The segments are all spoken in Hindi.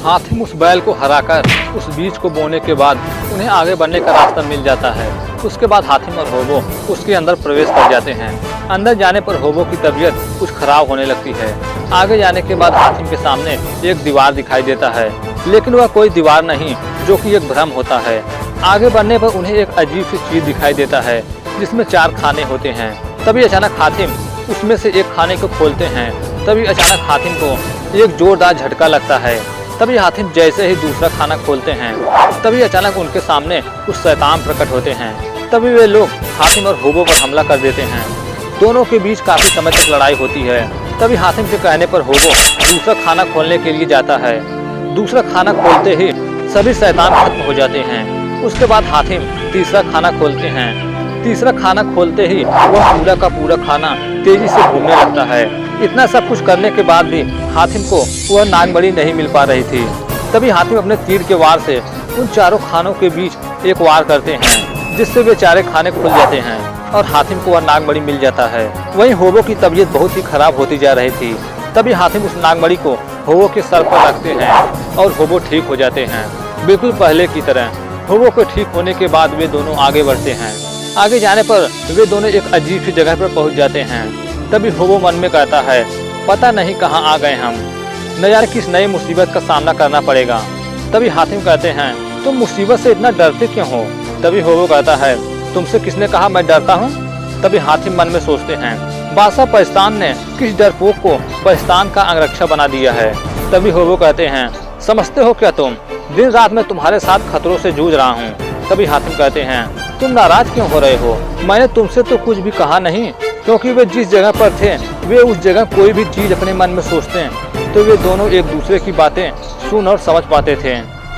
हातिम उस बैल को हराकर उस बीज को बोने के बाद उन्हें आगे बढ़ने का रास्ता मिल जाता है। उसके बाद हातिम और होबो उसके अंदर प्रवेश कर जाते हैं। अंदर जाने पर होबो की तबीयत कुछ खराब होने लगती है। आगे जाने के बाद हातिम के सामने एक दीवार दिखाई देता है, लेकिन वह कोई दीवार नहीं जो कि एक भ्रम होता है। आगे बढ़ने पर उन्हें एक अजीब सी चीज दिखाई देता है जिसमें 4 खाने होते हैं। तभी अचानक हातिम उसमें से एक खाने को खोलते हैं। तभी अचानक हातिम को एक जोरदार झटका लगता है। तभी हातिम जैसे ही दूसरा खाना खोलते हैं, तभी अचानक उनके सामने कुछ शैतान प्रकट होते हैं। तभी वे लोग हातिम और होबो पर हमला कर देते हैं। दोनों के बीच काफी समय तक लड़ाई होती है। तभी हातिम के कहने पर होबो दूसरा खाना खोलने के लिए जाता है। दूसरा खाना खोलते ही सभी शैतान खत्म हो जाते हैं। उसके बाद हातिम तीसरा खाना खोलते हैं। तीसरा खाना खोलते ही वह पूरा का पूरा खाना तेजी से घूमने लगता है। इतना सब कुछ करने के बाद भी हातिम को वह नागमणि नहीं मिल पा रही थी। तभी हातिम अपने तीर के वार से उन 4 खानों के बीच एक वार करते हैं, जिससे वे 4 खाने खुल जाते हैं और हातिम को वह नागमणि मिल जाता है। वहीं होबो की तबीयत बहुत ही खराब होती जा रही थी। तभी हातिम उस नागमणि को होबो के सर पर रखते हैं और होबो ठीक हो जाते हैं, बिल्कुल पहले की तरह। होबो को ठीक होने के बाद वे दोनों आगे बढ़ते हैं। आगे जाने पर वे दोनों एक अजीब सी जगह पर पहुंच जाते हैं। तभी होबो मन में कहता है, पता नहीं कहाँ आ गए हम, न जाने किस नई मुसीबत का सामना करना पड़ेगा। तभी हातिम कहते हैं, तुम मुसीबत से इतना डरते क्यों हो? तभी होबो कहता है, तुमसे किसने कहा मैं डरता हूँ? तभी हातिम मन में सोचते हैं, बादशाह पहस्तान ने किस डरपोक को पहस्तान का अंगरक्षा बना दिया है। तभी होबो कहते हैं, समझते हो क्या तुम, दिन रात मैं तुम्हारे साथ खतरों से जूझ रहा हूँ। तभी हातिम कहते हैं, तुम नाराज क्यों हो रहे हो? मैंने तुमसे तो कुछ भी कहा नहीं, क्योंकि वे जिस जगह पर थे वे उस जगह कोई भी चीज अपने मन में सोचते हैं तो वे दोनों एक दूसरे की बातें सुन और समझ पाते थे,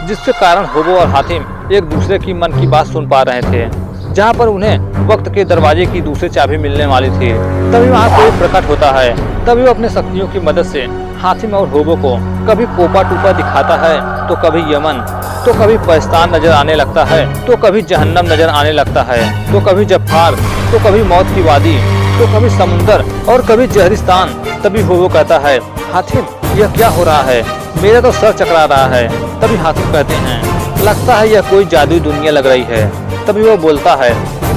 जिसके कारण होबो और हातिम एक दूसरे की मन की बात सुन पा रहे थे। जहाँ पर उन्हें वक्त के दरवाजे की दूसरी चाबी मिलने वाली थी, तभी वहाँ कोई प्रकट होता है। तभी वो अपने शक्तियों की मदद से हातिम और होबो को कभी कोपा टूपा दिखाता है, तो कभी यमन, तो कभी पहस्तान नजर आने लगता है, तो कभी जहन्नम नजर आने लगता है, तो कभी जफ्फार, तो कभी मौत की वादी, तो कभी समुंदर और कभी जहरिस्तान। तभी होबो कहता है, हातिम यह क्या हो रहा है, मेरा तो सर चकरा रहा है। तभी हातिम कहते हैं, लगता है यह कोई जादुई दुनिया लग रही है। तभी वो बोलता है,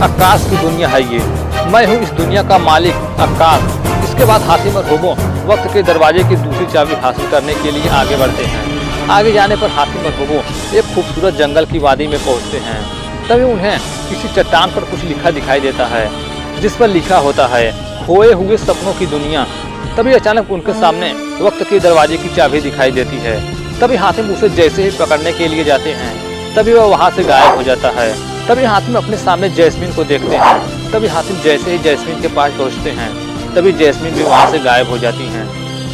आकाश की दुनिया है ये, मैं हूँ इस दुनिया का मालिक आकाश। इसके बाद हातिम और होबो वक्त के दरवाजे की दूसरी चाबी हासिल करने के लिए आगे बढ़ते हैं। आगे जाने पर हातिम और होबो एक खूबसूरत जंगल की वादी में पहुँचते हैं। तभी उन्हें किसी चट्टान पर कुछ लिखा दिखाई देता है, जिस पर लिखा होता है, खोए हुए सपनों की दुनिया। तभी अचानक उनके सामने वक्त के दरवाजे की चाबी दिखाई देती है। तभी हातिम उसे जैसे ही पकड़ने के लिए जाते हैं, तभी वह वहाँ से गायब हो जाता है। तभी हातिम अपने सामने जैस्मीन को देखते हैं। तभी हातिम जैसे ही जैस्मीन के पास पहुँचते हैं, तभी जैस्मीन भी वहाँ से गायब हो जाती हैं।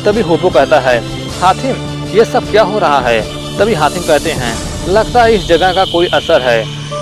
तभी होबो कहता है, हातिम ये सब क्या हो रहा है? तभी हातिम कहते हैं, लगता है इस जगह का कोई असर है,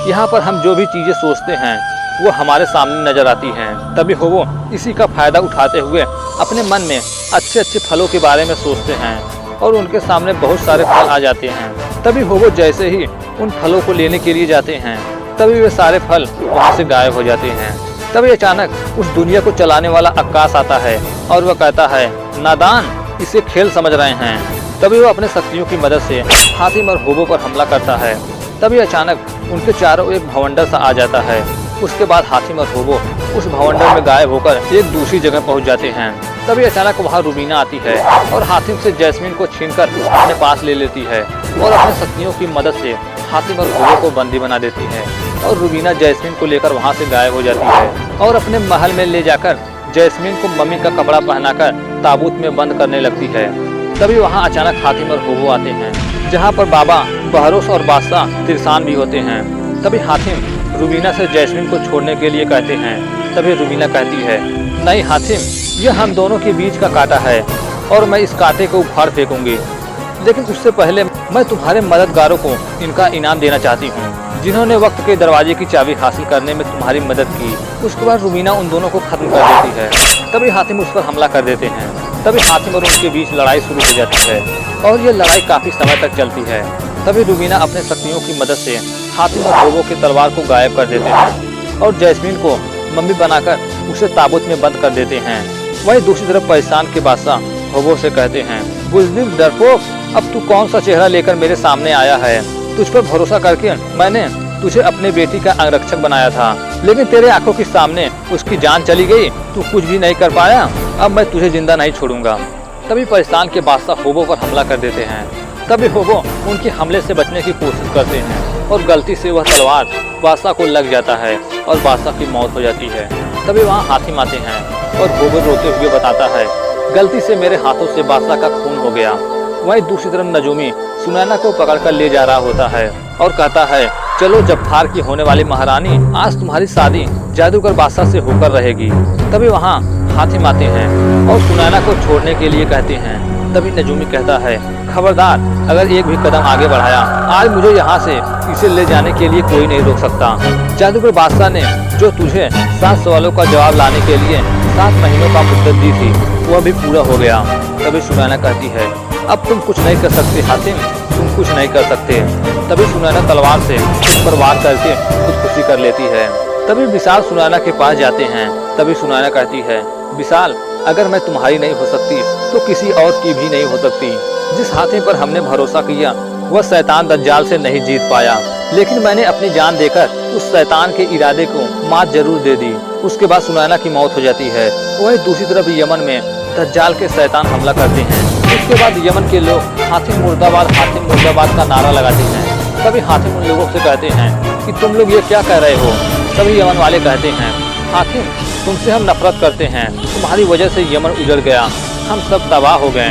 यहाँ पर हम जो भी चीजें सोचते हैं वो हमारे सामने नजर आती हैं। तभी होबो इसी का फायदा उठाते हुए अपने मन में अच्छे अच्छे फलों के बारे में सोचते हैं और उनके सामने बहुत सारे फल आ जाते हैं। तभी होबो जैसे ही उन फलों को लेने के लिए जाते हैं, तभी वे सारे फल वहाँ से गायब हो जाते हैं। तभी अचानक उस दुनिया को चलाने वाला आकाश आता है और वह कहता है, नादान, इसे खेल समझ रहे हैं। तभी वो अपने शक्तियों की मदद से हातिम और होबो पर हमला करता है। तभी अचानक उनके चारों एक भवंडर सा आ जाता है। उसके बाद हातिम और होबो उस भवंडर में गायब होकर एक दूसरी जगह पहुंच जाते हैं। तभी अचानक वहाँ रुबीना आती है और हातिम से जैस्मीन को छीनकर अपने पास ले लेती है और अपने शक्तियों की मदद से हातिम और होबो को बंदी बना देती है। और रुबीना जैस्मीन को लेकर वहाँ से गायब हो जाती है और अपने महल में ले जाकर जैस्मीन को मम्मी का कपड़ा पहनाकर ताबूत में बंद करने लगती है। तभी वहाँ अचानक हातिम और होबो आते हैं, जहाँ पर बाबा बहरोस और बादशाह तिरसान भी होते हैं। तभी हातिम रुबीना से जैस्मीन को छोड़ने के लिए कहते हैं। तभी रुबीना कहती है, नहीं हातिम, यह हम दोनों के बीच का कांटा है और मैं इस कांटे को उखाड़ फेंकूंगी, लेकिन उससे पहले मैं तुम्हारे मददगारों को इनका इनाम देना चाहती हूँ, जिन्होंने वक्त के दरवाजे की चाबी हासिल करने में तुम्हारी मदद की। उसके बाद रुबीना उन दोनों को खत्म कर देती है। तभी हातिम उस पर हमला कर देते हैं। तभी हातिम और उनके बीच लड़ाई शुरू हो जाती है और ये लड़ाई काफी समय तक चलती है। तभी रुबीना अपने शक्तियों की मदद से हातिम और होबो के तलवार को गायब कर देते हैं और जैस्मीन को मम्मी बनाकर उसे ताबूत में बंद कर देते हैं। वहीं दूसरी तरफ पहस्तान के बादशाह होबो से कहते हैं, बुज़दिल डरपोक, अब तू कौन सा चेहरा लेकर मेरे सामने आया है? तुझ पर भरोसा करके मैंने तुझे अपने बेटी का अंगरक्षक बनाया था, लेकिन तेरे आंखों के सामने उसकी जान चली गई। तू कुछ भी नहीं कर पाया। अब मैं तुझे जिंदा नहीं छोड़ूंगा। तभी परेशान के बादशाह होबो पर हमला कर देते हैं। तभी होबो उनके हमले से बचने की कोशिश करते हैं और गलती से वह तलवार बादशाह को लग जाता है और बादशाह की मौत हो जाती है। तभी वहाँ हातिम आते हैं और होबो रोते हुए बताता है, गलती से मेरे हाथों से बादशाह का खून हो गया। वहीं दूसरी तरफ नजूमी सुनैना को पकड़कर ले जा रहा होता है और कहता है, चलो जब्बार की होने वाली महारानी, आज तुम्हारी शादी जादूगर बादशाह से होकर रहेगी। तभी वहाँ हातिम आते हैं और सुनैना को छोड़ने के लिए कहते हैं। तभी नजूमी कहता है, खबरदार, अगर एक भी कदम आगे बढ़ाया, आज मुझे यहाँ से इसे ले जाने के लिए कोई नहीं रोक सकता। जादूगर बादशाह ने जो तुझे 7 सवालों का जवाब लाने के लिए 7 महीनों का मुद्दत दी थी, वह भी पूरा हो गया। तभी सुनैना कहती है, अब तुम कुछ नहीं कर सकते हातिम, तुम कुछ नहीं कर सकते। तभी सुनैना तलवार से उस पर वार करके खुदकुशी कर लेती है। तभी विशाल सुनैना के पास जाते हैं। तभी सुनैना कहती है, विशाल, अगर मैं तुम्हारी नहीं हो सकती तो किसी और की भी नहीं हो सकती। जिस हातिम पर हमने भरोसा किया वह शैतान दज्जाल से नहीं जीत पाया, लेकिन मैंने अपनी जान देकर उस शैतान के इरादे को मात जरूर दे दी। उसके बाद सुनैना की मौत हो जाती है। वहीं दूसरी तरफ यमन में दज्जाल के शैतान हमला करते हैं। उसके बाद यमन के लोग हातिम मुर्दाबाद का नारा लगाते हैं। तभी हातिम उन लोगों से कहते हैं कि तुम लोग ये क्या कह रहे हो? तभी यमन वाले कहते हैं, हातिम, तुमसे हम नफरत करते हैं, तुम्हारी वजह से यमन उजड़ गया, हम सब तबाह हो गए।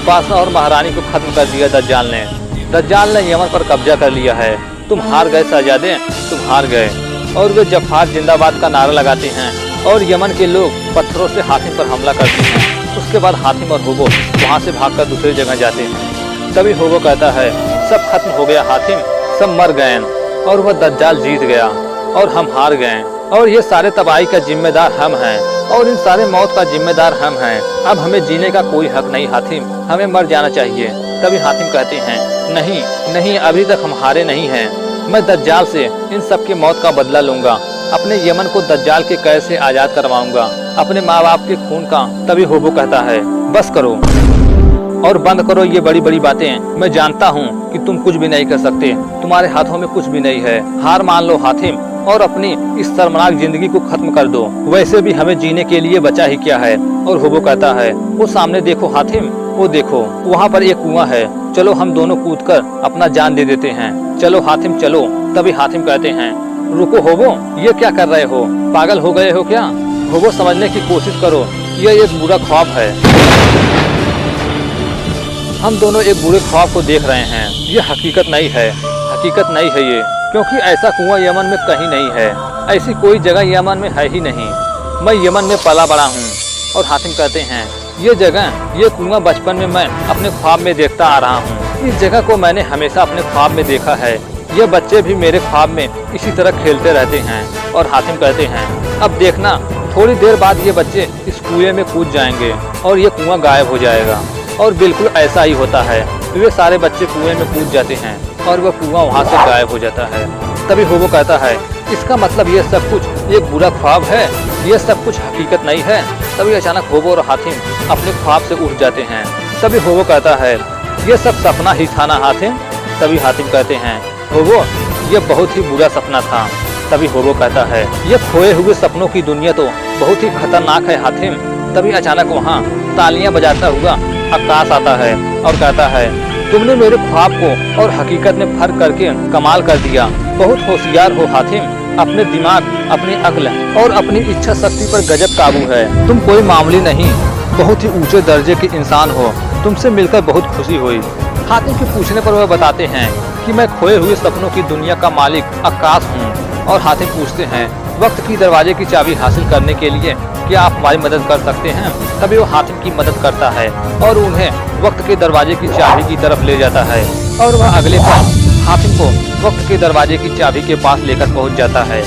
बादशाह और महारानी को खत्म कर दिया दज्जाल ने। दज्जाल ने यमन पर कब्जा कर लिया है। तुम हार गए शहजादे, तुम हार गए। और वे जब्बार जिंदाबाद का नारा लगाते हैं और यमन के लोग पत्थरों से हातिम पर हमला करते हैं। उसके बाद हातिम और होबो वहाँ से भागकर दूसरी जगह जाते हैं। तभी होबो कहता है, सब खत्म हो गया हातिम, सब मर गए और वह दज्जाल जीत गया और हम हार गए और ये सारे तबाही का जिम्मेदार हम हैं और इन सारे मौत का जिम्मेदार हम हैं। अब हमें जीने का कोई हक नहीं हातिम, हमें मर जाना चाहिए। तभी हातिम कहते हैं, नहीं नहीं, अभी तक हम हारे नहीं हैं। मैं दज्जाल से इन सब की मौत का बदला लूंगा, अपने यमन को दज्जाल के कैद से आजाद करवाऊंगा, अपने माँ बाप के खून का। तभी होबो कहता है, बस करो और बंद करो ये बड़ी बड़ी बातें। मैं जानता हूँ कि तुम कुछ भी नहीं कर सकते, तुम्हारे हाथों में कुछ भी नहीं है। हार मान लो हातिम और अपनी इस शर्मनाक जिंदगी को खत्म कर दो। वैसे भी हमें जीने के लिए बचा ही क्या है। और होबो कहता है, वो सामने देखो हातिम, वो देखो, वहाँ पर एक कुआं है, चलो हम दोनों कूदकर अपना जान दे देते हैं। चलो हातिम चलो। तभी हातिम कहते हैं, रुको होबो, ये क्या कर रहे हो? पागल हो गए हो क्या? होबो, समझने की कोशिश करो, यह एक बुरा ख्वाब है। हम दोनों एक बुरे ख्वाब को देख रहे हैं, ये हकीकत नहीं है, हकीकत नहीं है ये, क्योंकि ऐसा कुआं यमन में कहीं नहीं है, ऐसी कोई जगह यमन में है ही नहीं। मैं यमन में पला बड़ा हूँ। और हातिम कहते हैं, ये जगह, ये कुआं बचपन में मैं अपने ख्वाब में देखता आ रहा हूँ। इस जगह को मैंने हमेशा अपने ख्वाब में देखा है। ये बच्चे भी मेरे ख्वाब में इसी तरह खेलते रहते हैं। और हातिम कहते हैं, अब देखना, थोड़ी देर बाद ये बच्चे इस कुएं में कूद जाएंगे और ये कुआं गायब हो जाएगा। और बिल्कुल ऐसा ही होता है, वे सारे बच्चे कुएं में कूद जाते हैं और वह कुआं वहाँ से गायब हो जाता है। तभी होबो कहता है, इसका मतलब ये सब कुछ एक बुरा ख्वाब है, ये सब कुछ हकीकत नहीं है। तभी अचानक होबो और हातिम अपने ख्वाब से उठ जाते हैं। तभी होबो कहता है, ये सब सपना ही था ना हातिम? तभी हातिम कहते हैं, होबो, ये बहुत ही बुरा सपना था। तभी होबो कहता है, ये खोए हुए सपनों की दुनिया तो बहुत ही खतरनाक है हातिम। तभी अचानक वहाँ तालियां बजाता हुआ आकाश आता है और कहता है, तुमने मेरे ख्वाब को और हकीकत में फर्क करके कमाल कर दिया। बहुत होशियार हो हातिम, अपने दिमाग, अपनी अक्ल और अपनी इच्छा शक्ति पर गजब काबू है। तुम कोई मामूली नहीं, बहुत ही ऊंचे दर्जे के इंसान हो। तुमसे मिलकर बहुत खुशी हुई। हातिम के पूछने पर वह बताते हैं कि मैं खोए हुए सपनों की दुनिया का मालिक आकाश हूँ। और हातिम पूछते हैं, वक्त की दरवाजे की चाबी हासिल करने के लिए क्या आप हमारी मदद कर सकते हैं? तभी वो हातिम की मदद करता है और उन्हें वक्त के दरवाजे की चाबी की तरफ ले जाता है। और वह अगले पल हातिम को वक्त के दरवाजे की चाबी के पास लेकर पहुंच जाता है,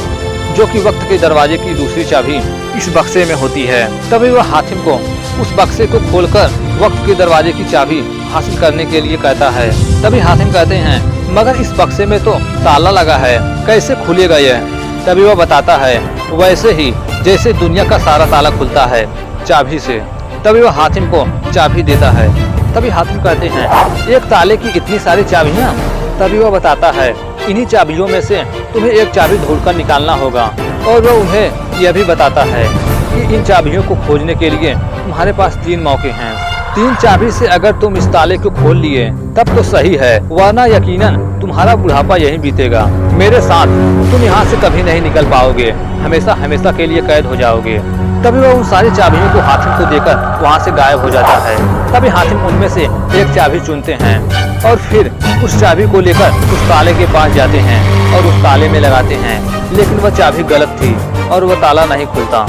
जो कि वक्त के दरवाजे की दूसरी चाबी इस बक्से में होती है। तभी वह हातिम को उस बक्से को खोलकर वक्त के दरवाजे की चाबी हासिल करने के लिए कहता है। तभी हातिम कहते हैं, मगर इस बक्से में तो ताला लगा है, कैसे खुलेगा यह? तभी वह बताता है, वैसे ही जैसे दुनिया का सारा ताला खुलता है चाबी से। तभी वह हातिम को चाबी देता है तभी हातिम कहते हैं, एक ताले की इतनी सारी चाबियाँ? तभी वह बताता है, इन्हीं चाबियों में से तुम्हें एक चाबी ढूंढकर निकालना होगा। और वह उन्हें यह भी बताता है कि इन चाबियों को खोजने के लिए तुम्हारे पास 3 मौके हैं। 3 चाबी से अगर तुम इस ताले को खोल लिए तब तो सही है, वरना यकीनन तुम्हारा बुढ़ापा यहीं बीतेगा। मेरे साथ तुम यहाँ से कभी नहीं निकल पाओगे, हमेशा हमेशा के लिए कैद हो जाओगे। तभी वह उन सारी चाबियों को हातिम को देकर वहाँ से गायब हो जाता है। तभी हातिम उनमें से एक चाबी चुनते हैं और फिर उस चाबी को लेकर उस ताले के पास जाते हैं और उस ताले में लगाते हैं, लेकिन वह चाबी गलत थी और वह ताला नहीं खुलता।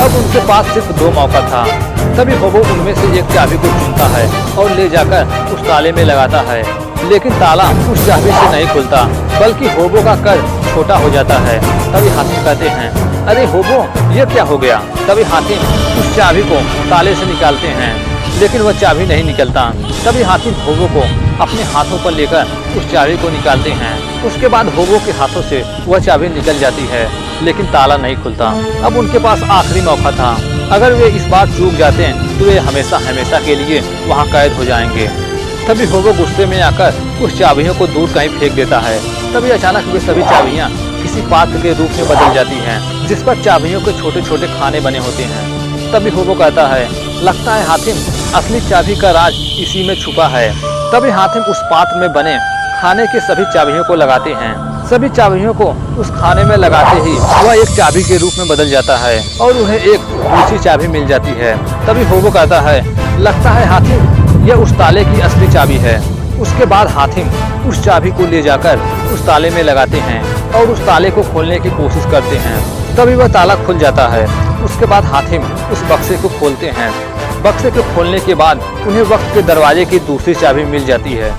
अब उनके पास सिर्फ 2 मौका था। तभी होबो उनमें से एक चाबी को चुनता है और ले जाकर उस ताले में लगाता है, लेकिन ताला उस चाबी से नहीं खुलता, बल्कि होबो का कद छोटा हो जाता है। तभी हातिम कहते हैं, अरे होबो, ये क्या हो गया? तभी हातिम उस चाबी को ताले से निकालते हैं, लेकिन वह चाबी नहीं निकलता। तभी हातिम होबो को अपने हाथों पर लेकर उस चाबी को निकालते हैं। उसके बाद होबो के हाथों से वह चाबी निकल जाती है, लेकिन ताला नहीं खुलता। अब उनके पास आखिरी मौका था। अगर वे इस बार चूक जाते हैं तो वे हमेशा हमेशा के लिए वहाँ कैद हो जाएंगे। तभी होबो गुस्से में आकर उस चाबियों को दूर कहीं फेंक देता है। तभी अचानक वे सभी चाबियाँ किसी पात्र के रूप में बदल जाती हैं, जिस पर चाबियों के छोटे छोटे खाने बने होते हैं। तभी होबो कहता है, लगता है हातिम, असली चाबी का राज इसी में छुपा है। तभी हातिम उस पात्र में बने खाने के सभी चाबियों को लगाते हैं। सभी चाबियों को उस खाने में लगाते ही वह एक चाबी के रूप में बदल जाता है और उन्हें एक दूसरी चाबी मिल जाती है। तभी होबो कहता है, लगता है हातिम, यह उस ताले की असली चाबी है। उसके बाद हातिम उस चाबी को ले जाकर उस ताले में लगाते हैं और उस ताले को खोलने की कोशिश करते हैं। तभी वह ताला खुल जाता है। उसके बाद हातिम उस बक्से को खोलते हैं। बक्से को खोलने के बाद उन्हें वक्त के दरवाजे की दूसरी चाबी मिल जाती है।